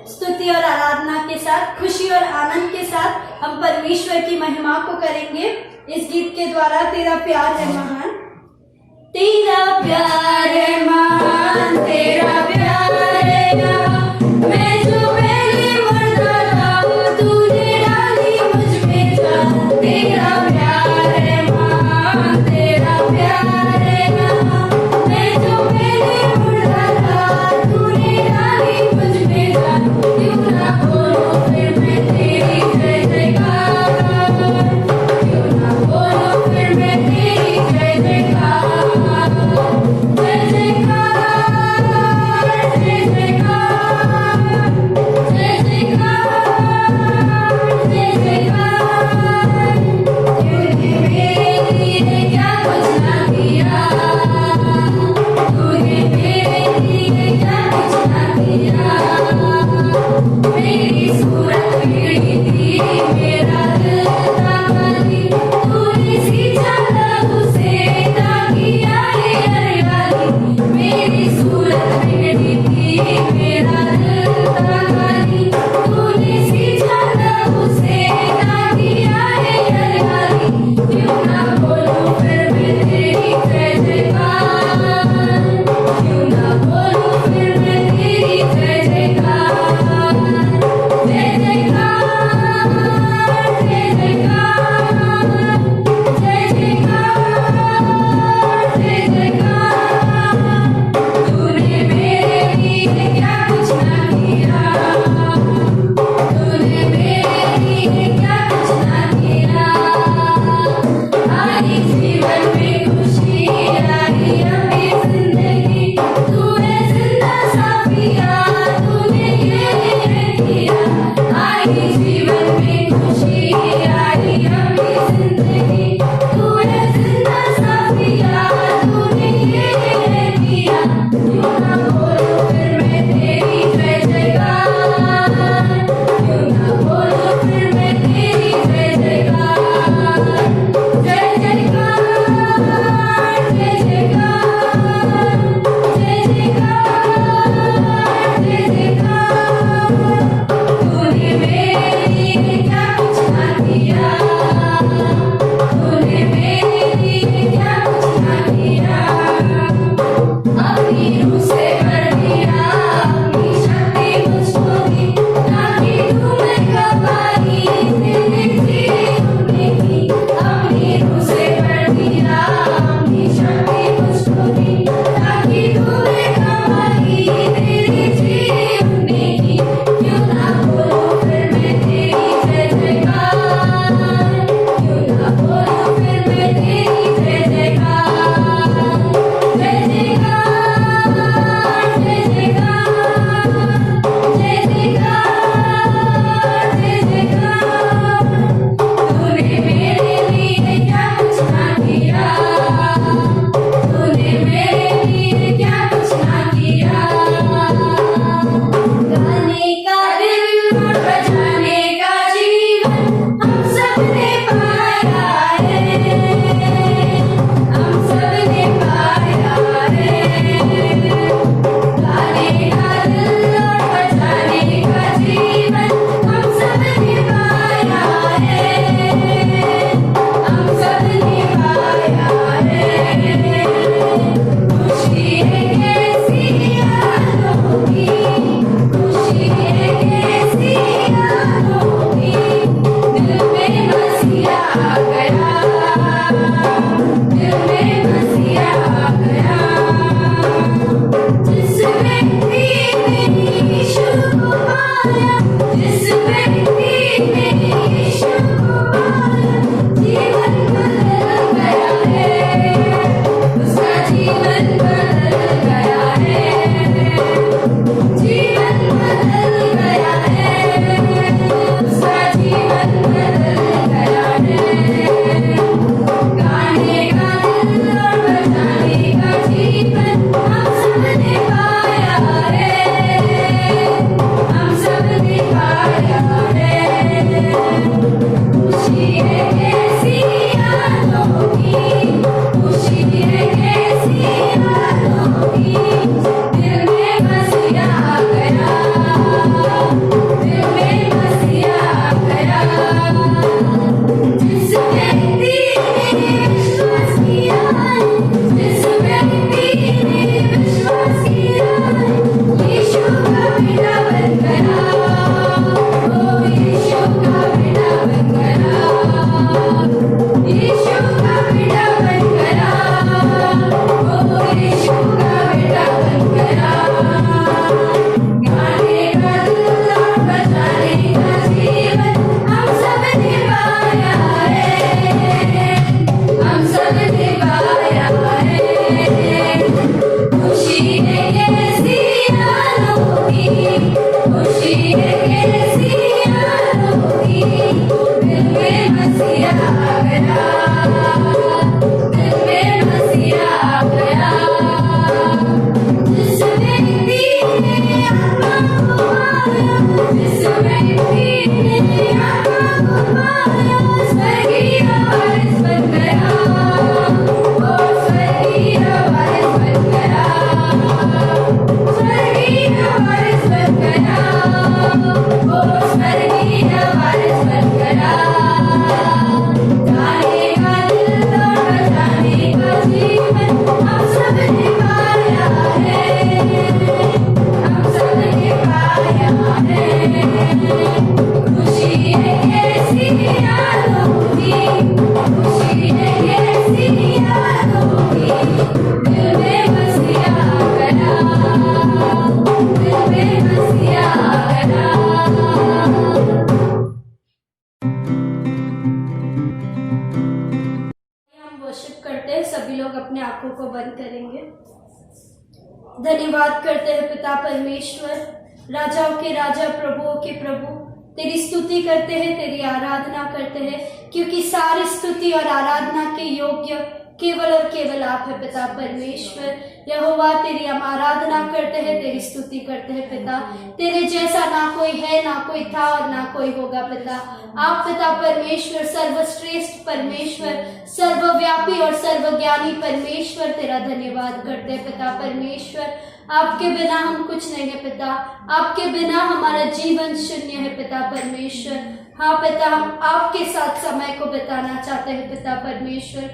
स्तुति और आराधना के साथ, खुशी और आनंद के साथ हम परमेश्वर की महिमा को करेंगे इस गीत के द्वारा। तेरा प्यार है महान, तेरा प्यार है महान, तेरा प्यार है महान। मैं जो पहले मरता था तूने डाली मुझ में जान। तेरा प्यार है महान, तेरा प्यार है महान। मैं जो पहले मरता था तूने डाली मुझ में जान। क्यों ना बोलूं फिर मैं तेरी जय जयकार, क्यों ना बोलूं फिर मैं तेरी जय जयकार। जय जयकार, आंखों को बंद करेंगे। धन्यवाद करते हैं पिता परमेश्वर, राजाओं के राजा, प्रभुओं के प्रभु, तेरी स्तुति करते हैं, तेरी आराधना करते हैं, क्योंकि सारी स्तुति और आराधना के योग्य केवल और केवल आप है पिता परमेश्वर। यहोवा तेरी हम आराधना करते हैं, तेरी स्तुति करते हैं पिता। तेरे जैसा ना कोई है, ना कोई था और ना कोई होगा पिता। आप पिता परमेश्वर सर्वश्रेष्ठ परमेश्वर, सर्वव्यापी और सर्वज्ञानी परमेश्वर, तेरा धन्यवाद करते हैं पिता परमेश्वर। आपके बिना हम कुछ नहीं है पिता, आपके बिना हमारा जीवन शून्य है पिता परमेश्वर। हाँ पिता, हम आपके साथ समय को बिताना चाहते हैं पिता परमेश्वर,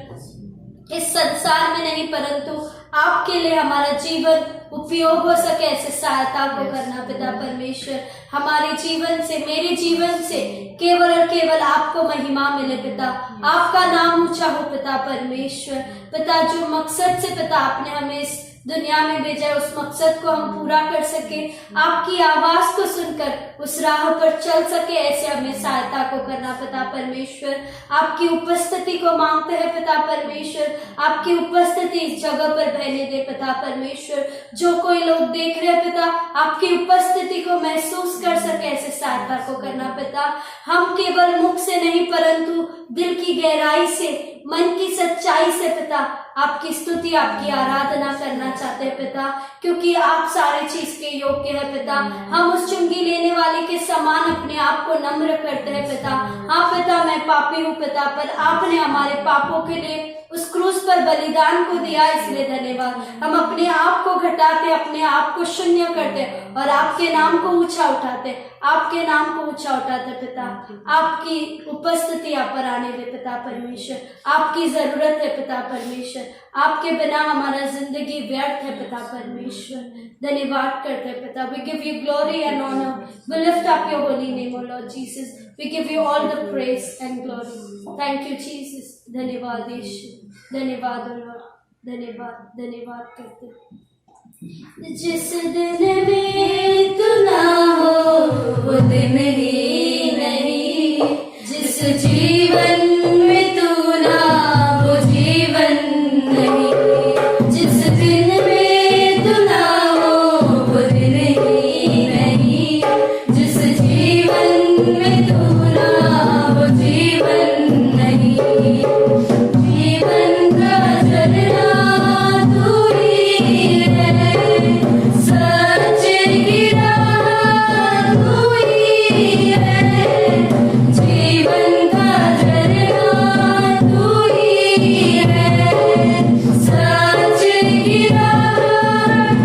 इस संसार में नहीं परंतु आपके लिए हमारा जीवन उपयोग हो सके, ऐसे सहायता को करना पिता परमेश्वर। हमारे जीवन से, मेरे जीवन से केवल और केवल आपको महिमा मिले पिता, आपका नाम ऊंचा हो पिता परमेश्वर। पिता, जो मकसद से पिता आपने हमें इस दुनिया में भेजा, उस मकसद को हम पूरा कर सके, आपकी आवाज को सुनकर उस राह पर चल सके, ऐसे हमें सहायता को करना पिता परमेश्वर। आपकी उपस्थिति को मांगते हैं पिता परमेश्वर, आपकी उपस्थिति इस जगह पर बहने दे पिता परमेश्वर। जो कोई लोग देख रहे हैं पिता, आपकी उपस्थिति को महसूस कर सके, ऐसे सहायता को करना पिता। हम केवल मुख से नहीं परंतु दिल की गहराई से, मन की सच्चाई से पिता आपकी स्तुति, आपकी आराधना करना चाहते हैं पिता, क्योंकि आप सारे चीज के योग्य है पिता। हम उस चुंगी लेने वाले के समान अपने आप को नम्र करते हैं पिता। हाँ पिता, मैं पापी हूँ पिता, पर आपने हमारे पापों के लिए उस क्रूस पर बलिदान को दिया, इसलिए धन्यवाद। हम अपने आप को घटाते, अपने आप को शून्य करते और आपके नाम को ऊंचा उठाते, आपके नाम को ऊंचा उठाते पिता। आपकी उपस्थिति यहाँ पर आने दे पिता परमेश्वर, आपकी जरूरत है पिता परमेश्वर, आपके बिना हमारा जिंदगी व्यर्थ है पिता परमेश्वर। धन्यवाद करते हैं पिता। We give you glory and honour, we lift up your holy name O Lord Jesus, we give you all the praise and glory. Thank you Jesus, धन्यवाद यीशु, धन्यवाद लॉर्ड, धन्यवाद, धन्यवाद करते हैं। जिस दिन में तू ना हो वो दिन ही नहीं, जिस जीवन में तू ना वो जीवन नहीं, जिस दिन में तू ना हो वो दिन ही नहीं, जिस जीवन में तू ना वो जीवन नहीं। जीवन का झरना तू ही है, सच की राह तू ही है, जीवन का झरना तू ही है, सच की राह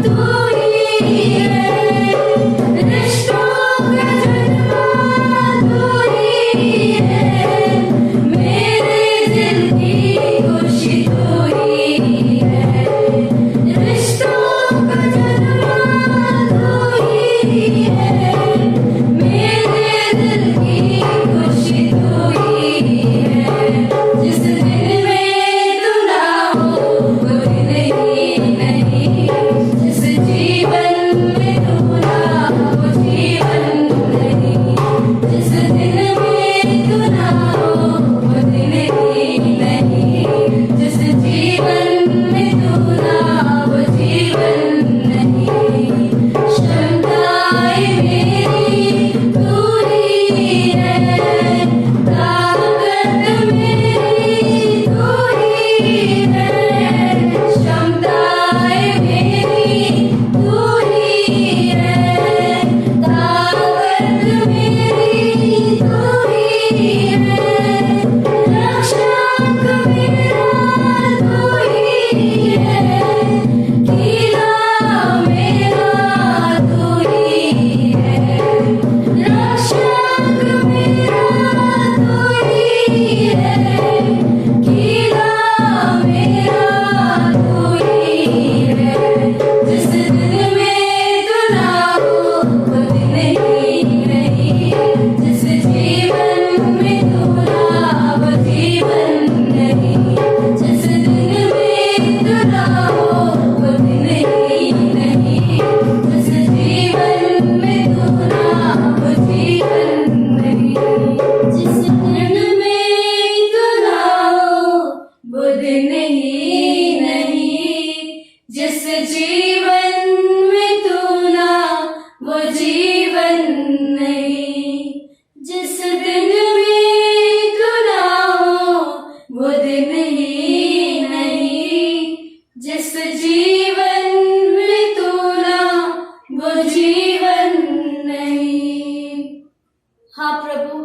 तू ही है, रिश्तों का जन्मा तू हाँ प्रभु,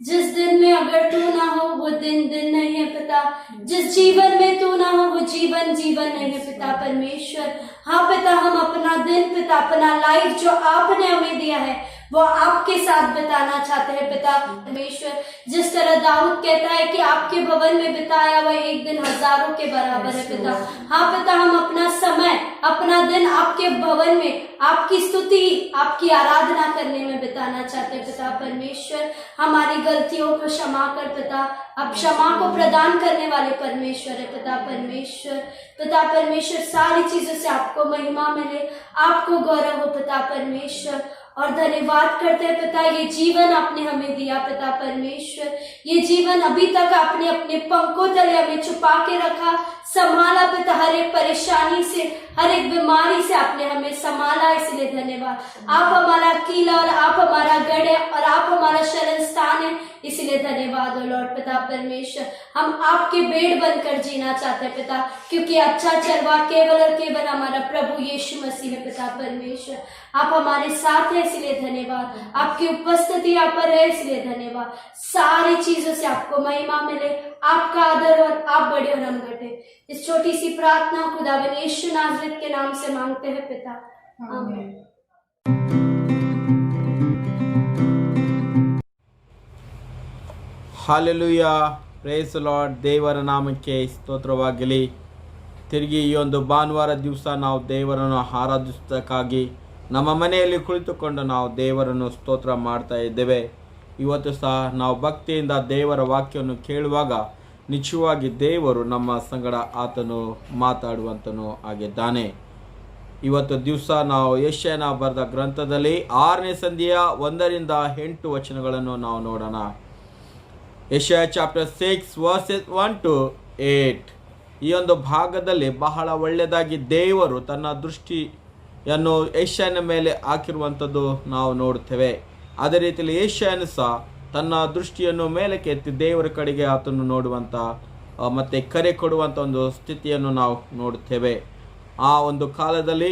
जिस दिन में अगर तू ना हो वो दिन नहीं है पिता, जिस जीवन में तू ना हो वो जीवन नहीं है पिता परमेश्वर। हाँ पिता, हम अपना दिन पिता, अपना लाइफ जो आपने हमें दिया है वो आपके साथ बिताना चाहते हैं पिता परमेश्वर। जिस तरह दाऊद कहता है कि आपके भवन में बिताया हुआ एक दिन हजारों के बराबर है पिता। हाँ पिता, हम अपना समय, अपना दिन आपके भवन में आपकी स्तुति, आपकी आराधना करने में बिताना चाहते हैं पिता परमेश्वर। हमारी गलतियों को क्षमा कर पिता, आप क्षमा को प्रदान करने वाले परमेश्वर है पिता परमेश्वर। पिता परमेश्वर, सारी चीजों से आपको महिमा मिले, आपको गौरव हो पिता परमेश्वर। और धन्यवाद करते हैं पिता, ये जीवन आपने हमें दिया पिता परमेश्वर, ये जीवन अभी तक आपने अपने पंखों तले हमें छुपा के रखा, संभाला पिता। हर एक परेशानी से, हर एक बीमारी से आपने हमें संभाला, इसलिए धन्यवाद। आप हमारा कीला और आप हमारा गढ़ है और आप हमारा शरण स्थान है, इसलिए धन्यवाद हो लॉर्ड पिता परमेश्वर। हम आपके बेड़ बनकर जीना चाहते हैं पिता, क्योंकि अच्छा चरवा केवल और केवल हमारा प्रभु यीशु मसीह है पिता परमेश्वर। आप हमारे साथ हैं, इसलिए धन्यवाद। आपकी उपस्थिति यहाँ पर है, इसलिए धन्यवाद। सारी चीजों से आपको महिमा मिले, आपका आदर और आप बड़े और हम घटे। इस छोटी सी प्रार्थना खुदावन यीशु नाज़रेत के नाम से मांगते हैं पिता, आमीन। Hallelujah, praise Lord. ದೇವರ ನಾಮಕ್ಕೆ ಸ್ತೋತ್ರವಾಗಲಿ. ತಿರುಗಿ ಈ ಒಂದು ಭಾನುವಾರ ದಿವಸ ನಾವು ದೇವರನ್ನು ಆರಾಧಿಸೋದಕ್ಕಾಗಿ ನಮ್ಮ ಮನೆಯಲ್ಲಿ ಕುಳಿತುಕೊಂಡು ನಾವು ದೇವರನ್ನು ಸ್ತೋತ್ರ ಮಾಡ್ತಾ ಇದ್ದೇವೆ. ಇವತ್ತು ಸಹ ನಾವು ಭಕ್ತಿಯಿಂದ ದೇವರ ವಾಕ್ಯವನ್ನು ಕೇಳುವಾಗ ನಿಜವಾಗಿ ದೇವರು ನಮ್ಮ ಸಂಗಡ ಆತನು ಮಾತಾಡುವಂತನು ಆಗಿದ್ದಾನೆ. ಇವತ್ತು ದಿವಸ ನಾವು ಯೆಶಾಯನ ಬರೆದ ಗ್ರಂಥದಲ್ಲಿ 6ನೇ ಸಂಧಿಯ 1ರಿಂದ 8 ವಚನಗಳನ್ನು ನಾವು ನೋಡೋಣ. ಯೆಶಾಯ ಚಾಪ್ಟರ್ 6 ವರ್ಸಸ್ 1 to 8. ಈ ಒಂದು ಭಾಗದಲ್ಲಿ ಬಹಳ ಒಳ್ಳೆಯದಾಗಿ ದೇವರು ತನ್ನ ದೃಷ್ಟಿಯನ್ನು ಯೆಶಾಯನ ಮೇಲೆ ಹಾಕಿರುವಂಥದ್ದು ನಾವು ನೋಡ್ತೇವೆ. ಅದೇ ರೀತಿಯಲ್ಲಿ ಯೆಶಾಯನು ಸಹ ತನ್ನ ದೃಷ್ಟಿಯನ್ನು ಮೇಲಕ್ಕೆ ಎತ್ತಿ ದೇವರ ಕಡೆಗೆ ಆತನು ನೋಡುವಂಥ ಮತ್ತು ಕರೆ ಕೊಡುವಂಥ ಒಂದು ಸ್ಥಿತಿಯನ್ನು ನಾವು ನೋಡುತ್ತೇವೆ. ಆ ಒಂದು ಕಾಲದಲ್ಲಿ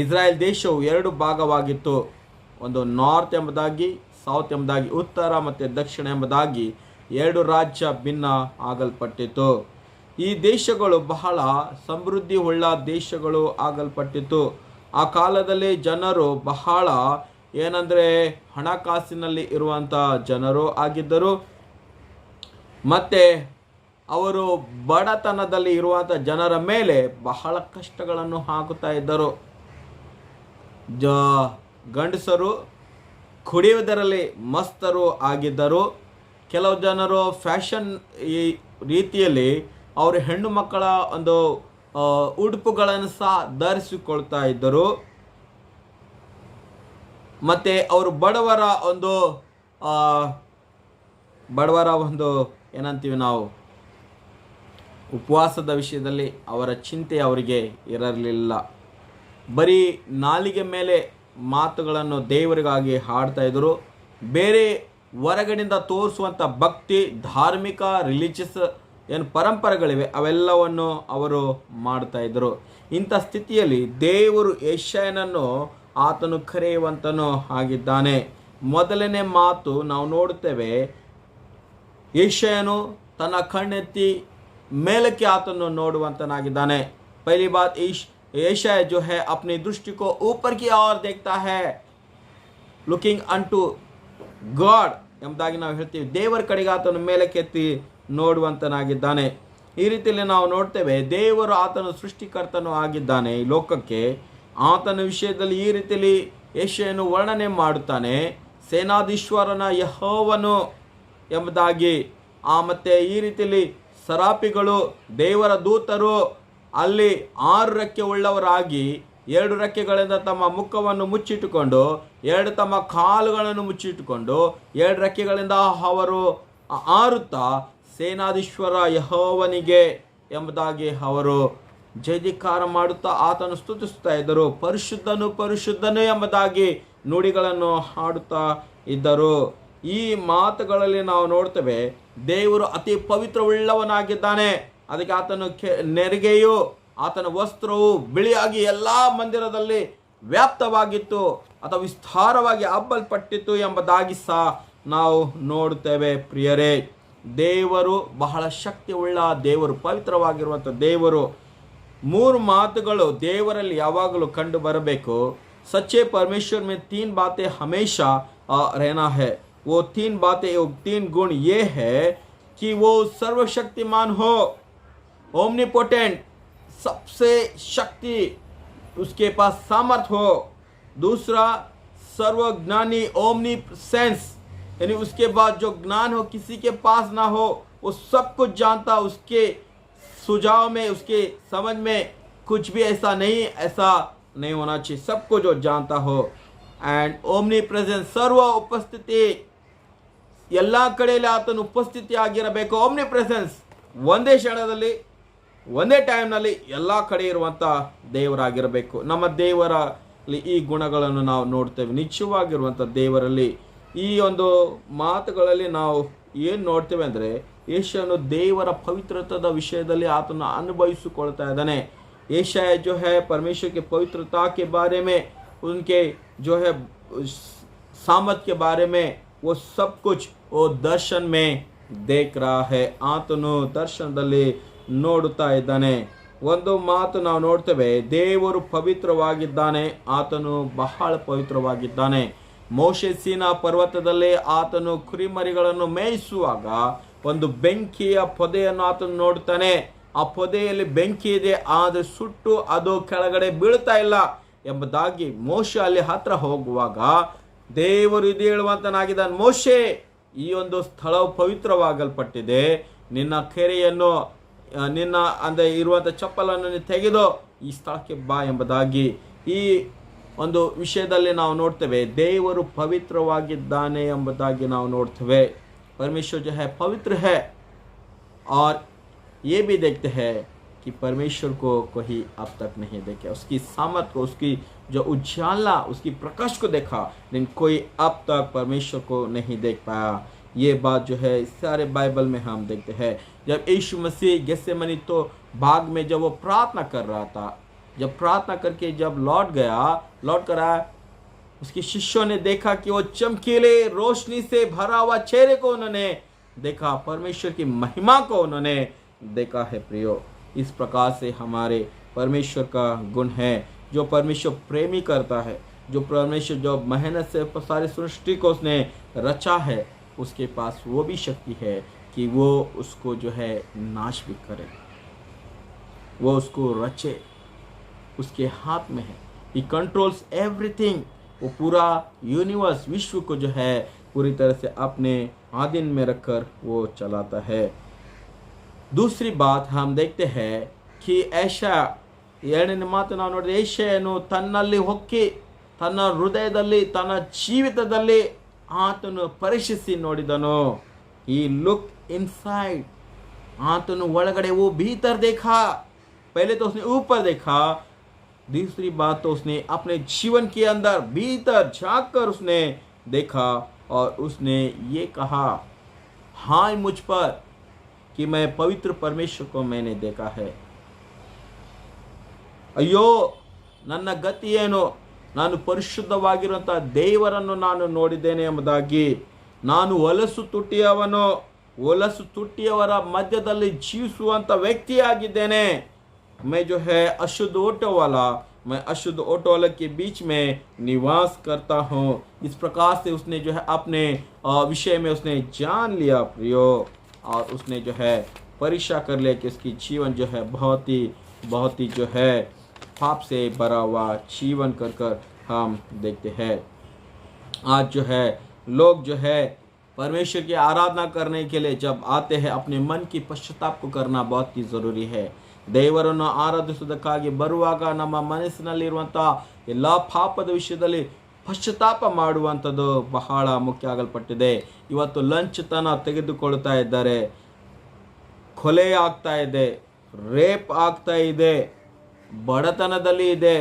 ಇಸ್ರಾಯೇಲ್ ದೇಶವು 2 ಭಾಗವಾಗಿತ್ತು. ಒಂದು ನಾರ್ತ್ ಎಂಬುದಾಗಿ, ಸೌತ್ ಎಂಬುದಾಗಿ, ಉತ್ತರ ಮತ್ತು ದಕ್ಷಿಣ ಎಂಬುದಾಗಿ 2 ರಾಜ್ಯ ಭಿನ್ನ ಆಗಲ್ಪಟ್ಟಿತು. ಈ ದೇಶಗಳು ಬಹಳ ಸಮೃದ್ಧಿ ಉಳ್ಳ ದೇಶಗಳು ಆಗಲ್ಪಟ್ಟಿತು. ಆ ಕಾಲದಲ್ಲಿ ಜನರು ಬಹಳ ಏನಂದರೆ ಹಣಕಾಸಿನಲ್ಲಿ ಇರುವಂಥ ಜನರು ಆಗಿದ್ದರು. ಮತ್ತು ಅವರು ಬಡತನದಲ್ಲಿ ಇರುವಂಥ ಜನರ ಮೇಲೆ ಬಹಳ ಕಷ್ಟಗಳನ್ನು ಹಾಕುತ್ತಾ ಇದ್ದರು. ಗಂಡಸರು ಕುಡಿಯುವುದರಲ್ಲಿ ಮಸ್ತರು ಆಗಿದ್ದರು. ಕೆಲವು ಜನರು ಫ್ಯಾಷನ್ ಈ ರೀತಿಯಲ್ಲಿ ಅವರು ಹೆಣ್ಣು ಮಕ್ಕಳ ಒಂದು ಉಡುಪುಗಳನ್ನು ಸಹ ಧರಿಸಿಕೊಳ್ತಾ ಇದ್ದರು. ಮತ್ತು ಅವರು ಬಡವರ ಒಂದು ಏನಂತೀವಿ ನಾವು, ಉಪವಾಸದ ವಿಷಯದಲ್ಲಿ ಅವರ ಚಿಂತೆ ಅವರಿಗೆ ಇರಲಿಲ್ಲ. ಬರೀ ನಾಲಿಗೆ ಮೇಲೆ ಮಾತುಗಳನ್ನು ದೇವರಿಗಾಗಿ ಹಾಡ್ತಾ ಇದ್ದರು. ಬೇರೆ ಹೊರಗಡೆಯಿಂದ ತೋರಿಸುವಂಥ ಭಕ್ತಿ, ಧಾರ್ಮಿಕ, ರಿಲಿಜಿಯಸ್ ಏನು ಪರಂಪರೆಗಳಿವೆ ಅವೆಲ್ಲವನ್ನು ಅವರು ಮಾಡ್ತಾ ಇದ್ದರು. ಇಂಥ ಸ್ಥಿತಿಯಲ್ಲಿ ದೇವರು ಯೆಶಾಯನನ್ನು ಆತನು ಕರೆಯುವಂತನು ಆಗಿದ್ದಾನೆ. ಮೊದಲನೇ ಮಾತು ನಾವು ನೋಡುತ್ತೇವೆ, ಯೆಶಾಯನು ತನ್ನ ಕಣ್ಣೆತ್ತಿ ಮೇಲಕ್ಕೆ ಆತನು ನೋಡುವಂತನಾಗಿದ್ದಾನೆ. पहली बात, यशाया जो है अपनी दृष्टि को ऊपर की ओर देखता है, लुकिंग अनटू गॉड ಎಂಬುದಾಗಿ ನಾವು ಹೇಳ್ತೀವಿ. ದೇವರ ಕಡೆಗೆ ಆತನು ಮೇಲಕ್ಕೆತ್ತಿ ನೋಡುವಂತನಾಗಿದ್ದಾನೆ. ಈ ರೀತಿಯಲ್ಲಿ ನಾವು ನೋಡ್ತೇವೆ, ದೇವರು ಆತನು ಸೃಷ್ಟಿಕರ್ತನೂ ಆಗಿದ್ದಾನೆ ಈ ಲೋಕಕ್ಕೆ. ಆತನ ವಿಷಯದಲ್ಲಿ ಈ ರೀತಿಯಲ್ಲಿ ಯೆಶಾಯನು ವರ್ಣನೆ ಮಾಡುತ್ತಾನೆ, ಸೇನಾಧೀಶ್ವರನ ಯೆಹೋವನು ಎಂಬುದಾಗಿ. ಮತ್ತು ಈ ರೀತಿಯಲ್ಲಿ ಸರಾಪಿಗಳು, ದೇವರ ದೂತರು ಅಲ್ಲಿ 6 ರೆಕ್ಕೆ ಉಳ್ಳವರಾಗಿ 2 ರೆಕ್ಕೆಗಳಿಂದ ತಮ್ಮ ಮುಖವನ್ನು ಮುಚ್ಚಿಟ್ಟುಕೊಂಡು, 2 ತಮ್ಮ ಕಾಲುಗಳನ್ನು ಮುಚ್ಚಿಟ್ಟುಕೊಂಡು, 2 ರೆಕ್ಕೆಗಳಿಂದ ಅವರು ಹಾರುತ್ತಾ ಸೇನಾಧೀಶ್ವರ ಯೆಹೋವನಿಗೆ ಎಂಬುದಾಗಿ ಅವರು ಜಯಕಾರ ಮಾಡುತ್ತಾ ಆತನು ಸ್ತುತಿಸುತ್ತಾ ಇದ್ದರು. ಪರಿಶುದ್ಧನು ಪರಿಶುದ್ಧನು ಎಂಬುದಾಗಿ ನುಡಿಗಳನ್ನು ಹಾಡುತ್ತಾ ಇದ್ದರು. ಈ ಮಾತುಗಳಲ್ಲಿ ನಾವು ನೋಡ್ತೇವೆ, ದೇವರು ಅತಿ ಪವಿತ್ರವುಳ್ಳವನಾಗಿದ್ದಾನೆ. ಅದಕ್ಕೆ ಆತನು ನೆರಿಗೆಯು, ಆತನ ವಸ್ತ್ರವು ಬಿಳಿಯಾಗಿ ಎಲ್ಲ ಮಂದಿರದಲ್ಲಿ ವ್ಯಾಪ್ತವಾಗಿತ್ತು ಅಥವಾ ವಿಸ್ತಾರವಾಗಿ ಹಬ್ಬಲ್ಪಟ್ಟಿತ್ತು ಎಂಬುದಾಗಿ ಸಹ ನಾವು ನೋಡುತ್ತೇವೆ ಪ್ರಿಯರೇ. ದೇವರು ಬಹಳ ಶಕ್ತಿ ಉಳ್ಳ ದೇವರು, ಪವಿತ್ರವಾಗಿರುವಂಥ ದೇವರು. 3 ಮಾತುಗಳು ದೇವರಲ್ಲಿ ಯಾವಾಗಲೂ ಕಂಡು ಬರಬೇಕು. सच्चे परमेश्वर में 3 बातें हमेशा रहना है. वो 3 बातें, 3 गुण ये है कि वो सर्वशक्तिमान हो, ओमनीपोटेंट, सबसे शक्ति उसके पास सामर्थ हो. दूसरा सर्वज्ञानी, ओमनी सेंस, यानी उसके बाद जो ज्ञान हो किसी के पास ना हो, वो सब कुछ जानता, उसके सुझाव में, उसके समझ में कुछ भी ऐसा नहीं होना चाहिए, सबको जो जानता हो. एंड ओमनी प्रेजेंस, सर्व उपस्थिति, ಎಲ್ಲ ಕಡೆಯಲ್ಲಿ ಆತನ ಉಪಸ್ಥಿತಿ ಆಗಿರಬೇಕು. ಓಮ್ನಿ ಪ್ರೆಸೆನ್ಸ್, ಒಂದೇ ಕ್ಷಣದಲ್ಲಿ ಒಂದೇ ಟೈಮ್ನಲ್ಲಿ ಎಲ್ಲ ಕಡೆ ಇರುವಂಥ ದೇವರಾಗಿರಬೇಕು. ನಮ್ಮ ದೇವರಲ್ಲಿ ಈ ಗುಣಗಳನ್ನು ನಾವು ನೋಡ್ತೇವೆ. ನಿಜವಾಗಿರುವಂಥ ದೇವರಲ್ಲಿ ಈ ಒಂದು ಮಾತುಗಳಲ್ಲಿ ನಾವು ಏನು ನೋಡ್ತೇವೆ ಅಂದರೆ, ಯೇಷನು ದೇವರ ಪವಿತ್ರತದ ವಿಷಯದಲ್ಲಿ ಆತನ ಅನುಭವಿಸಿಕೊಳ್ತಾ ಇದ್ದಾನೆ. यशाया जो है परमेश्वर के पवित्रता के बारे में, उनके जो है सामर्थ के बारे में, वो सब कुछ वो दर्शन में देख रहा है. ಆತನು ದರ್ಶನದಲ್ಲಿ ನೋಡುತ್ತಾ ಇದ್ದಾನೆ. ಒಂದು ಮಾತು ನಾವು ನೋಡ್ತೇವೆ, ದೇವರು ಪವಿತ್ರವಾಗಿದ್ದಾನೆ, ಆತನು ಬಹಳ ಪವಿತ್ರವಾಗಿದ್ದಾನೆ. ಮೋಶೆ ಸೀನಾ ಪರ್ವತದಲ್ಲಿ ಆತನು ಕುರಿಮರಿಗಳನ್ನು ಮೇಯಿಸುವಾಗ ಒಂದು ಬೆಂಕಿಯ ಪೊದೆಯನ್ನು ಆತನು ನೋಡುತ್ತಾನೆ. ಆ ಪೊದೆಯಲ್ಲಿ ಬೆಂಕಿ ಇದೆ, ಆದರೆ ಸುಟ್ಟು ಅದು ಕೆಳಗಡೆ ಬೀಳ್ತಾ ಇಲ್ಲ ಎಂಬುದಾಗಿ ಮೋಶೆ ಅಲ್ಲಿ ಹತ್ರ ಹೋಗುವಾಗ ದೇವರು ಇದು ಹೇಳುವಂತನಾಗಿದ್ದಾನೆ, ಮೋಶೆ, ಈ ಒಂದು ಸ್ಥಳವು ಪವಿತ್ರವಾಗಲ್ಪಟ್ಟಿದೆ, ನಿನ್ನ ಕೆರೆಯನ್ನು, ನಿನ್ನ ಅಂದರೆ ಇರುವಂಥ ಚಪ್ಪಲನ್ನು ತೆಗೆದು ಈ ಸ್ಥಳಕ್ಕೆ ಬಾ ಎಂಬುದಾಗಿ ಈ ಒಂದು ವಿಷಯದಲ್ಲಿ ನಾವು ನೋಡ್ತೇವೆ. ದೇವರು ಪವಿತ್ರವಾಗಿದ್ದಾನೆ ಎಂಬುದಾಗಿ ನಾವು ನೋಡ್ತೇವೆ. परमेश्वर जो है पवित्र है, और ये भी देखते हैं कि परमेश्वर को कोई अब तक नहीं देखे, उसकी सामर्थ को, उसकी जो उजाला, उसकी प्रकाश को देखा, लेकिन कोई अब तक परमेश्वर को नहीं देख पाया. ये बात जो है सारे बाइबल में हम देखते हैं. जब यीशु मसीह गेसेमनी तो बाग में जब वो प्रार्थना कर रहा था, जब प्रार्थना करके जब लौट कर आया, उसके शिष्यों ने देखा कि वो चमकीले रोशनी से भरा हुआ चेहरे को उन्होंने देखा, परमेश्वर की महिमा को उन्होंने देखा है. प्रियो, इस प्रकार से हमारे परमेश्वर का गुण है. जो परमेश्वर प्रेमी करता है, जो परमेश्वर जो मेहनत से सारी सृष्टि को उसने रचा है, उसके पास वो भी शक्ति है कि वो उसको जो है नाश भी करे, वो उसको रचे, उसके हाथ में है. ही कंट्रोल्स एवरीथिंग. वो पूरा यूनिवर्स, विश्व को जो है पूरी तरह से अपने आधीन में रखकर वो चलाता है. दूसरी बात हम देखते हैं कि ऐशा, ಎರಡನೇ ಮಾತು ನಾವು ನೋಡಿದ್ರೆ, ಏಷಯನು ತನ್ನಲ್ಲಿ ಹೊಕ್ಕಿ, ತನ್ನ ಹೃದಯದಲ್ಲಿ, ತನ್ನ ಜೀವಿತದಲ್ಲಿ ಆತನು ಪರೀಕ್ಷಿಸಿ ನೋಡಿದನು. ಈ लुक इनसाइड, आतनु ಒಳಗಡೆ, वो भीतर देखा. पहले तो उसने ऊपर देखा, दूसरी बात तो उसने अपने जीवन के अंदर भीतर झांक कर उसने देखा, और उसने ये कहा, हाँ मुझ पर कि मैं पवित्र परमेश्वर को मैंने देखा है. ಅಯ್ಯೋ ನನ್ನ ಗತಿ ಏನು, ನಾನು ಪರಿಶುದ್ಧವಾಗಿರುವಂಥ ದೇವರನ್ನು ನಾನು ನೋಡಿದ್ದೇನೆ ಎಂಬುದಾಗಿ. ನಾನು ಹೊಲಸು ತುಟ್ಟಿಯವರ ಮಧ್ಯದಲ್ಲಿ ಜೀವಿಸುವಂಥ ವ್ಯಕ್ತಿಯಾಗಿದ್ದೇನೆ. मैं जो है अशुद्ध ऑटो वाला, मैं अशुद्ध ऑटो वाला के बीच में निवास करता हूँ. इस प्रकार से उसने जो है अपने विषय में उसने जान लिया प्रियो, और उसने जो है परीक्षा कर लिया कि उसकी जीवन जो है बहुत ही जो है पाप से भरा हुआ जीवन कर हम देखते हैं. आज जो है लोग जो है परमेश्वर की आराधना करने के लिए जब आते हैं, अपने मन की पश्चाताप को करना बहुत ही ज़रूरी है. ದೇವರನ್ನು ಆರಾಧಿಸುವುದಕ್ಕಾಗಿ ಬರುವಾಗ ನಮ್ಮ ಮನಸ್ಸಿನಲ್ಲಿರುವಂಥ ಎಲ್ಲ ಪಾಪದ ವಿಷಯದಲ್ಲಿ ಪಶ್ಚಾತ್ತಾಪ ಮಾಡುವಂಥದ್ದು ಬಹಳ ಮುಖ್ಯ ಆಗಲ್ಪಟ್ಟಿದೆ. ಇವತ್ತು ಲಂಚತನ ತೆಗೆದುಕೊಳ್ತಾ ಇದ್ದಾರೆ, ಕೊಲೆ ಆಗ್ತಾ ಇದೆ, ರೇಪ್ ಆಗ್ತಾ ಇದೆ, ಬಡತನದಲ್ಲಿ ಇದೆ,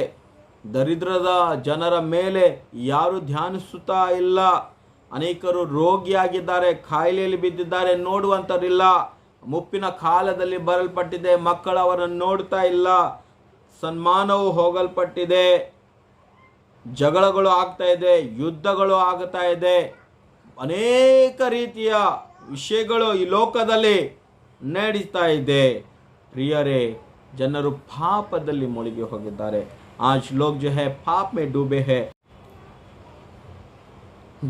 ದರಿದ್ರದ ಜನರ ಮೇಲೆ ಯಾರು ಧ್ಯಾನಿಸುತ್ತಾ ಇಲ್ಲ, ಅನೇಕರು ರೋಗಿಯಾಗಿದ್ದಾರೆ, ಕಾಯಿಲೆಯಲ್ಲಿ ಬಿದ್ದಿದ್ದಾರೆ, ನೋಡುವಂಥರಿಲ್ಲ, ಮುಪ್ಪಿನ ಕಾಲದಲ್ಲಿ ಬರಲ್ಪಟ್ಟಿದೆ, ಮಕ್ಕಳು ಅವರನ್ನು ನೋಡ್ತಾ ಇಲ್ಲ, ಸನ್ಮಾನವು ಹೋಗಲ್ಪಟ್ಟಿದೆ, ಜಗಳಗಳು ಆಗ್ತಾ ಇದೆ, ಯುದ್ಧಗಳು ಆಗ್ತಾ ಇದೆ, ಅನೇಕ ರೀತಿಯ ವಿಷಯಗಳು ಈ ಲೋಕದಲ್ಲಿ ನಡೀತಾ ಇದೆ ಪ್ರಿಯರೇ. ಜನರು ಪಾಪದಲ್ಲಿ ಮುಳುಗಿ ಹೋಗಿದ್ದಾರೆ. आज लोग जो है पाप में डूबे हैं.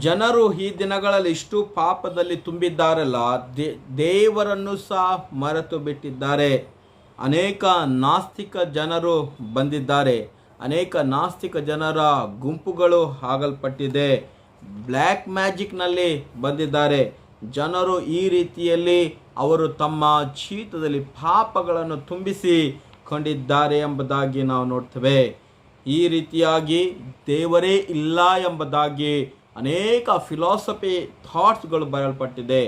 ಜನರು ಈ ದಿನಗಳಲ್ಲಿ ಇಷ್ಟು ಪಾಪದಲ್ಲಿ ತುಂಬಿದ್ದಾರಲ್ಲ, ದೇವರನ್ನು ಸಹ ಮರೆತು ಬಿಟ್ಟಿದ್ದಾರೆ. ಅನೇಕ ನಾಸ್ತಿಕ ಜನರು ಬಂದಿದ್ದಾರೆ. ಅನೇಕ ನಾಸ್ತಿಕ ಜನರ ಗುಂಪುಗಳು ಆಗಲ್ಪಟ್ಟಿದೆ. ಬ್ಲ್ಯಾಕ್ ಮ್ಯಾಜಿಕ್ನಲ್ಲಿ ಬಂದಿದ್ದಾರೆ. ಜನರು ಈ ರೀತಿಯಲ್ಲಿ ಅವರು ತಮ್ಮ ಜೀವಿತದಲ್ಲಿ ಪಾಪಗಳನ್ನು ತುಂಬಿಸಿಕೊಂಡಿದ್ದಾರೆ ಎಂಬುದಾಗಿ ನಾವು ನೋಡ್ತೇವೆ. ಈ ರೀತಿಯಾಗಿ ದೇವರೇ ಇಲ್ಲ ಎಂಬುದಾಗಿ अनेक फिलॉसफी थॉट्सಗಳು बरलपಟ್ಟಿದೆ.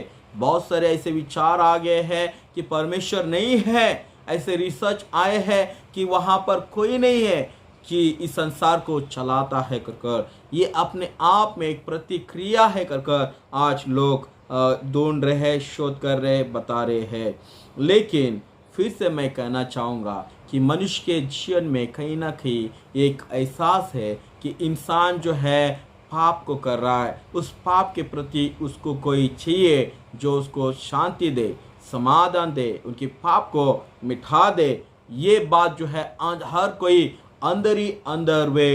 बहुत सारे ऐसे विचार आ गए हैं कि परमेश्वर नहीं है. ऐसे रिसर्च आए हैं कि वहाँ पर कोई नहीं है कि इस संसार को चलाता है कर ये अपने आप में एक प्रतिक्रिया है कर आज लोग ढूंढ रहे हैं, शोध कर रहे हैं, बता रहे हैं. लेकिन फिर से मैं कहना चाहूँगा कि मनुष्य के जीवन में कहीं ना कहीं एक एहसास है कि इंसान जो है पाप को कर रहा है. उस पाप के प्रति उसको कोई चाहिए जो उसको शांति दे, समाधान दे, उनके पाप को मिटा दे. ये बात जो है हर कोई अंदर ही अंदर वे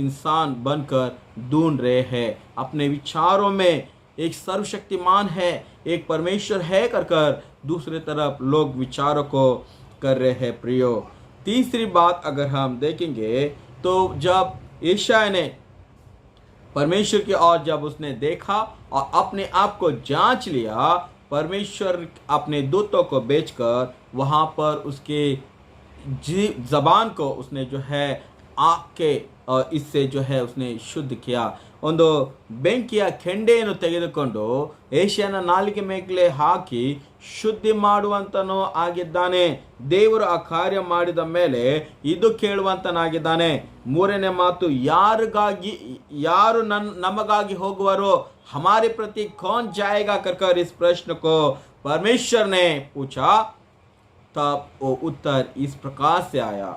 इंसान बनकर ढूंढ रहे हैं. अपने विचारों में एक सर्वशक्तिमान है, एक परमेश्वर है कर दूसरे तरफ लोग विचारों को कर रहे हैं. प्रियो, तीसरी बात अगर हम देखेंगे तो जब यशायाह ने परमेश्वर की ओर जब उसने देखा और अपने आप को जांच लिया, परमेश्वर अपने दूतों को भेजकर वहाँ पर उसके ज़बान को उसने जो है आग के इससे जो है उसने शुद्ध किया. ಒಂದು ಬೆಂಕಿಯ ಕೆಂಡೆಯನ್ನು ತೆಗೆದುಕೊಂಡು ಯೆಶಾಯನ ನಾಲಿಗೆ ಮೇಲೆ ಹಾಕಿ ಶುದ್ಧಿ ಮಾಡುವಂತನೂ ಆಗಿದ್ದಾನೆ. ದೇವರು ಆ ಕಾರ್ಯ ಮಾಡಿದ ಮೇಲೆ ಇದು ಕೇಳುವಂತನಾಗಿದ್ದಾನೆ. ಮೂರನೇ ಮಾತು, ಯಾರು ನಮಗಾಗಿ ಹೋಗುವರೋ, हमारे प्रति कौन जाएगा कर इस प्रश्न को परमेश्वर ने पूछा. तब वो उत्तर इस प्रकार से आया.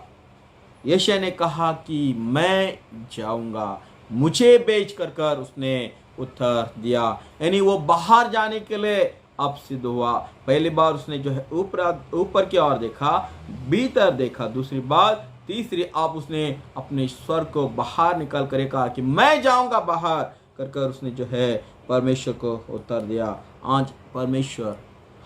यशायाह ने कहा कि मैं जाऊंगा, मुझे भेज कर उसने उत्तर दिया. यानी वो बाहर जाने के लिए अब सिद्ध हुआ. पहली बार उसने जो है ऊपर की ओर देखा, भीतर देखा. दूसरी बार, तीसरी अब उसने अपने स्वर को बाहर निकल कर कहा कि मैं जाऊंगा बाहर कर उसने जो है परमेश्वर को उत्तर दिया. आज परमेश्वर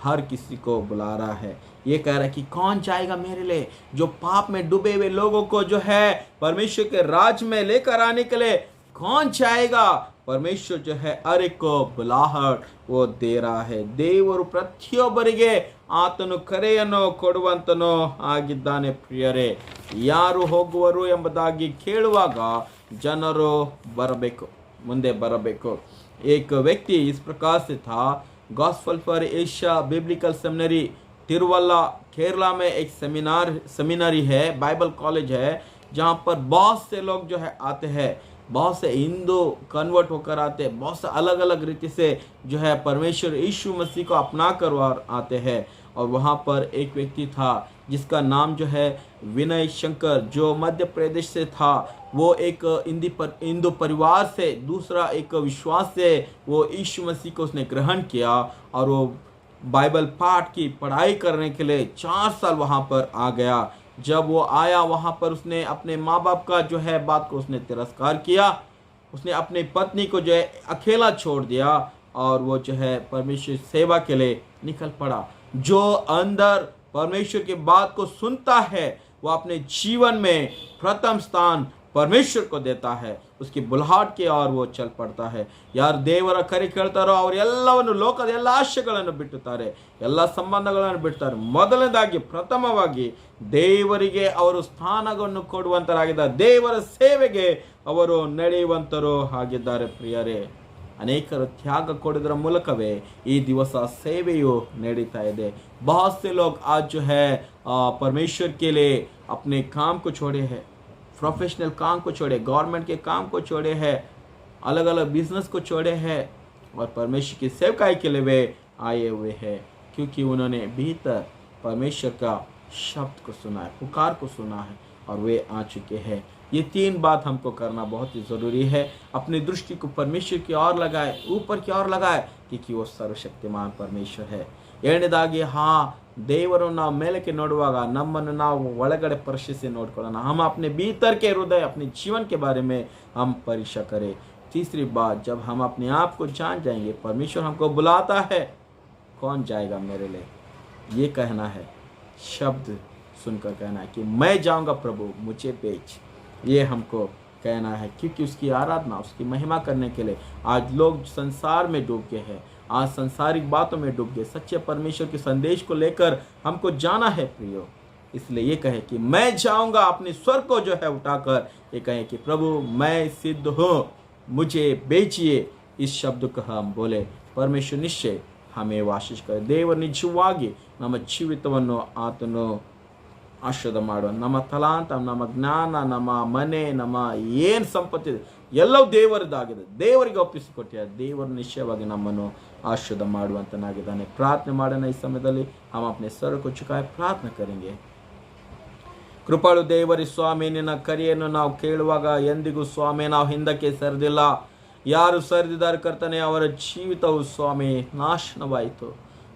हर किसी को बुला रहा है. ये कह रहा है कि कौन जाएगा मेरे लिए, जो पाप में डूबे हुए लोगों को जो है परमेश्वर के राज में लेकर आने के लिए कौन जाएगा. परमेश्वर जो है हर एक को बुलाहट वो दे रहा है. ದೇವರು ಪ್ರತಿಯೊಬ್ಬರಿಗೆ ಆತನು ಕರೆಯನ್ನು ಕೊಡುವಂತನೋ ಆಗಿದ್ದಾನೆ. ಪ್ರಿಯರೇ, ಯಾರು ಹೋಗುವರು ಎಂಬುದಾಗಿ ಕೇಳುವಾಗ ಜನರು ಬರಬೇಕು, ಮುಂದೆ ಬರಬೇಕು. एक व्यक्ति इस प्रकार से था. Gospel for Asia biblical seminary Tiruvalla Kerala में एक सेमिनरी है, बाइबल कॉलेज है, जहाँ पर बहुत से लोग जो है आते हैं. बहुत से हिंदू कन्वर्ट होकर आते हैं. बहुत से अलग अलग रीति से जो है परमेश्वर यीशु मसीह को अपना कर आते हैं. और वहाँ पर एक व्यक्ति था जिसका नाम जो है विनय शंकर, जो मध्य प्रदेश से था. वो एक हिंदू परिवार से, दूसरा एक विश्वास से वो यीशु मसीह को उसने ग्रहण किया और वो बाइबल पाठ की पढ़ाई करने के लिए 4 साल वहाँ पर आ गया. जब वो आया वहाँ पर उसने अपने माँ बाप का जो है बात को उसने तिरस्कार किया. उसने अपनी पत्नी को जो है अकेला छोड़ दिया और वो जो है परमेश्वर सेवा के लिए निकल पड़ा. जो अंदर परमेश्वर की बात को सुनता है वो अपने जीवन में प्रथम स्थान परमेश्वर को देता है. उसकी बुलाहट के और वो चल पड़ता है. ಯಾರು ದೇವರ ಕರೆ ಕೇಳ್ತಾರೋ ಅವರು ಎಲ್ಲವನ್ನು, ಲೋಕದ ಎಲ್ಲ ಆಶೆಗಳನ್ನು ಬಿಟ್ಟುತ್ತಾರೆ, ಎಲ್ಲ ಸಂಬಂಧಗಳನ್ನು ಬಿಡ್ತಾರೆ. ಮೊದಲನೇದಾಗಿ ಪ್ರಥಮವಾಗಿ ದೇವರಿಗೆ ಅವರು ಸ್ಥಾನವನ್ನು ಕೊಡುವಂತರಾಗಿದ್ದಾರೆ. ದೇವರ ಸೇವೆಗೆ ಅವರು ನಡೆಯುವಂತರು ಆಗಿದ್ದಾರೆ. ಪ್ರಿಯರೇ, ಅನೇಕರು ತ್ಯಾಗ ಕೊಡೋದ್ರ ಮೂಲಕವೇ ಈ ದಿವಸ ಸೇವೆಯು ನಡೀತಾ ಇದೆ. बहुत से लोग आज जो है परमेश्वर के लिए अपने काम को छोड़े हैं, प्रोफेशनल काम को छोड़े, गवर्नमेंट के काम को छोड़े हैं, अलग अलग बिजनेस को छोड़े हैं और परमेश्वर की सेवकाई के लिए वे आए हुए हैं. क्योंकि उन्होंने भीतर परमेश्वर का शब्द को सुना है, पुकार को सुना है और वे आ चुके हैं. ये 3 बात हमको करना बहुत ही ज़रूरी है। अपनी दृष्टि को परमेश्वर की ओर लगाए, ऊपर की ओर लगाए, क्योंकि वो सर्वशक्तिमान परमेश्वर है। 7ನೇದಾಗಿ ದೇವರು ನಾವು ಮೇಲಕ್ಕೆ ನೋಡುವಾಗ ನಮ್ಮನ್ನು ನಾವು ಒಳಗಡೆ ಪರೀಕ್ಷಿಸಿ ನೋಡ್ಕೊಳ್ಳೋಣ। हम अपने भीतर के हृदय, अपने जीवन के बारे में हम परीक्षा करें। तीसरी बात, जब हम अपने आप को जान जाएंगे, परमेश्वर हमको बुलाता है, कौन जाएगा मेरे लिए, ये कहना है, शब्द सुनकर कहना है कि मैं जाऊंगा प्रभु मुझे भेज, ये हमको कहना है। क्योंकि उसकी आराधना, उसकी महिमा करने के लिए आज लोग संसार में डूब गए हैं, आज संसारिक बातों में डूब गए। सच्चे परमेश्वर के संदेश को लेकर हमको जाना है प्रियो। इसलिए ये कहे कि मैं जाऊंगा, अपने स्वर को जो है उठाकर ये कहे कि प्रभु मैं सिद्ध हूँ, मुझे भेजिए। इस शब्द को हम बोले, परमेश्वर निश्चय हमें आशीष करे। ದೇವರು ನಿಜವಾಗಿ ನಮ್ಮ ಜೀವಿತವನ್ನು ಆತನು ಆಶೀರ್ವಾದ ಮಾಡುವ। ನಮ್ಮ ತಲಾಂತ, ನಮ್ಮ ಜ್ಞಾನ, ನಮ್ಮ ಮನೆ, ನಮ್ಮ ಏನು ಸಂಪತ್ತಿದೆ ಎಲ್ಲವೂ ದೇವರದಾಗಿದೆ, ದೇವರಿಗೆ ಒಪ್ಪಿಸಿಕೊಟ್ಟಿಯ ದೇವರು ನಿಶ್ಚಯವಾಗಿ ನಮ್ಮನ್ನು ಆಶೀರ್ವಾದ ಮಾಡುವಂತನಾಗಿದ್ದಾನೆ। ಪ್ರಾರ್ಥನೆ ಮಾಡೋಣ। ಈ ಸಮಯದಲ್ಲಿ हम अपने सर को झुकाए प्रार्थना करेंगे। ಕೃಪಾಳು ದೇವರಿ ಸ್ವಾಮಿ, ನಿನ್ನ ಕರೆಯನ್ನು ನಾವು ಕೇಳುವಾಗ ಎಂದಿಗೂ ಸ್ವಾಮಿ ನಾವು ಹಿಂದಕ್ಕೆ ಸರಿದಿಲ್ಲ। ಯಾರು ಸರಿದಿದ್ದಾರೆ ಕರ್ತನೆ, ಅವರ ಜೀವಿತವು ಸ್ವಾಮಿ ನಾಶನವಾಯಿತು।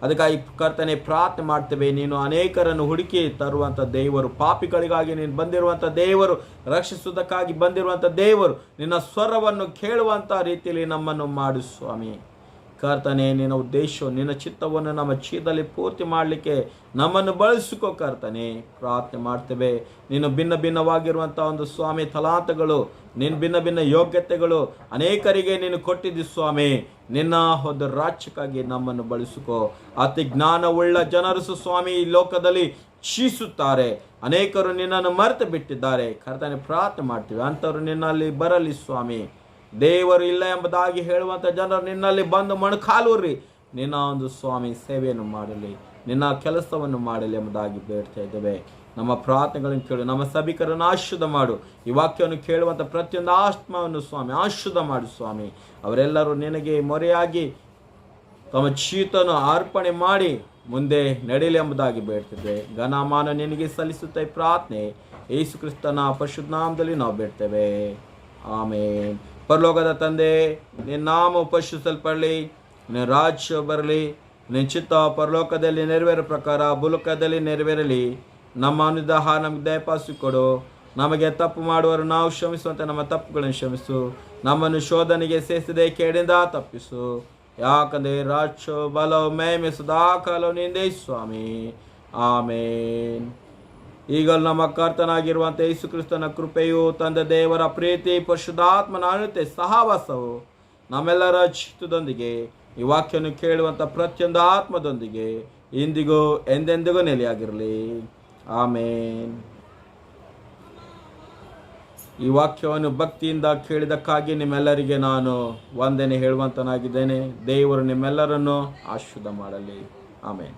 ಅದಕ್ಕಾಗಿ ಕರ್ತನೆ ಪ್ರಾರ್ಥನೆ ಮಾಡ್ತೇವೆ, ನೀನು ಅನೇಕರನ್ನು ಹುಡುಕಿ ತರುವಂಥ ದೇವರು, ಪಾಪಿಗಳಿಗಾಗಿ ನೀನು ಬಂದಿರುವಂಥ ದೇವರು, ರಕ್ಷಿಸುವುದಕ್ಕಾಗಿ ಬಂದಿರುವಂಥ ದೇವರು, ನಿನ್ನ ಸ್ವರವನ್ನು ಕೇಳುವಂಥ ರೀತಿಯಲ್ಲಿ ನಮ್ಮನ್ನು ಮಾಡು ಸ್ವಾಮಿ। ಕರ್ತನೆ, ನಿನ್ನ ಉದ್ದೇಶ, ನಿನ್ನ ಚಿತ್ತವನ್ನು ನಮ್ಮ ಜೀವಿತದಲ್ಲಿ ಪೂರ್ತಿ ಮಾಡಲಿಕ್ಕೆ ನಮ್ಮನ್ನು ಬಳಸಿಕೋ ಕರ್ತನೆ। ಪ್ರಾರ್ಥನೆ ಮಾಡ್ತೇವೆ, ನೀನು ಭಿನ್ನ ಭಿನ್ನವಾಗಿರುವಂಥ ಒಂದು ಸ್ವಾಮಿ ತಲಾಂತಗಳು, ನಿನ್ನ ಭಿನ್ನ ಭಿನ್ನ ಯೋಗ್ಯತೆಗಳು ಅನೇಕರಿಗೆ ನೀನು ಕೊಟ್ಟಿದ್ದಿ ಸ್ವಾಮಿ। ನಿನ್ನ ಒಂದು ರಾಜ್ಯಕ್ಕಾಗಿ ನಮ್ಮನ್ನು ಬಳಸಿಕೋ। ಅತಿ ಜ್ಞಾನವುಳ್ಳ ಜನರು ಸ್ವಾಮಿ ಈ ಲೋಕದಲ್ಲಿ ಜೀವಿಸುತ್ತಾರೆ, ಅನೇಕರು ನಿನ್ನನ್ನು ಮರೆತು ಬಿಟ್ಟಿದ್ದಾರೆ ಕರ್ತನೆ। ಪ್ರಾರ್ಥನೆ ಮಾಡ್ತೀವಿ, ಅಂಥವ್ರು ನಿನ್ನಲ್ಲಿ ಬರಲಿ ಸ್ವಾಮಿ। ದೇವರು ಇಲ್ಲ ಎಂಬುದಾಗಿ ಹೇಳುವಂಥ ಜನರು ನಿನ್ನಲ್ಲಿ ಬಂದು ಮೊಣಕಾಲೂರಿ ನಿನ್ನ ಒಂದು ಸ್ವಾಮಿ ಸೇವೆಯನ್ನು ಮಾಡಲಿ, ನಿನ್ನ ಕೆಲಸವನ್ನು ಮಾಡಲಿ ಎಂಬುದಾಗಿ ಬೇಡ್ತಾ ಇದ್ದೇವೆ। ನಮ್ಮ ಪ್ರಾರ್ಥನೆಗಳನ್ನು ಕೇಳು, ನಮ್ಮ ಸಭಿಕರನ್ನು ಆಶೀರ್ವಾದ ಮಾಡು। ಈ ವಾಕ್ಯವನ್ನು ಕೇಳುವಂಥ ಪ್ರತಿಯೊಂದು ಆತ್ಮವನ್ನು ಸ್ವಾಮಿ ಆಶೀರ್ವಾದ ಮಾಡು ಸ್ವಾಮಿ। ಅವರೆಲ್ಲರೂ ನಿನಗೆ ಮೊರೆಯಾಗಿ ತಮ್ಮ ಜೀವಿತವನ್ನು ಅರ್ಪಣೆ ಮಾಡಿ ಮುಂದೆ ನಡೆಯಲಿ ಎಂಬುದಾಗಿ ಬೇಡ್ತಿದ್ದೇವೆ। ಘನಮಾನ ನಿನಗೆ ಸಲ್ಲಿಸುತ್ತೆ ಪ್ರಾರ್ಥನೆ ಯೇಸು ಕ್ರಿಸ್ತನ ಪರಿಶುದ್ಧ ನಾಮದಲ್ಲಿ ನಾವು ಬೇಡ್ತೇವೆ, ಆಮೇನ್। ಪರಲೋಕದ ತಂದೆ, ನಿನ್ನ ನಾಮ ಪರಿಶುದ್ಧಪಡಲಿ, ನಿನ್ನ ರಾಜ್ಯ ಬರಲಿ, ನಿನ್ನ ಚಿತ್ತ ಪರಲೋಕದಲ್ಲಿ ನೆರವೇರೋ ಪ್ರಕಾರ ಭೂಲೋಕದಲ್ಲಿ ನೆರವೇರಲಿ। ನಮ್ಮ ಅನುದಾಹ ನಮಗೆ ದಯಪಾಲಿಸಿಕೊಡು, ನಮಗೆ ತಪ್ಪು ಮಾಡುವರು ನಾವು ಕ್ಷಮಿಸುವಂತೆ ನಮ್ಮ ತಪ್ಪುಗಳನ್ನು ಕ್ಷಮಿಸು, ನಮ್ಮನ್ನು ಶೋಧನೆಗೆ ಸೇರಿಸದೆ ಕೇಡಿಂದ ತಪ್ಪಿಸು, ಯಾಕಂದರೆ ರಾಜ್ಯ ಬಲವು ಮಹಿಮೆ ಸದಾಕಾಲವು ನಿಂದೇ ಸ್ವಾಮಿ, ಆಮೇನ್। ಈಗ ನಮ್ಮ ಕರ್ತನಾಗಿರುವಂಥ ಯೇಸು ಕ್ರಿಸ್ತನ ಕೃಪೆಯು, ತಂದೆ ದೇವರ ಪ್ರೀತಿ, ಪರಿಶುದ್ಧಾತ್ಮನ ಅನುತೆ ಸಹವಾಸವು ನಮ್ಮೆಲ್ಲರ ಚಿತ್ತದೊಂದಿಗೆ ಈ ವಾಕ್ಯವನ್ನು ಕೇಳುವಂಥ ಪ್ರತಿಯೊಂದು ಆತ್ಮದೊಂದಿಗೆ ಇಂದಿಗೂ ಎಂದೆಂದಿಗೂ ನೆಲೆಯಾಗಿರಲಿ, ಆಮೇನ್। ಈ ವಾಕ್ಯವನ್ನು ಭಕ್ತಿಯಿಂದ ಕೇಳಿದಕ್ಕಾಗಿ ನಿಮ್ಮೆಲ್ಲರಿಗೆ ನಾನು ವಂದನೆ ಹೇಳುವಂತನಾಗಿದ್ದೇನೆ। ದೇವರು ನಿಮ್ಮೆಲ್ಲರನ್ನು ಆಶೀರ್ವಾದ ಮಾಡಲಿ, ಆಮೇನ್।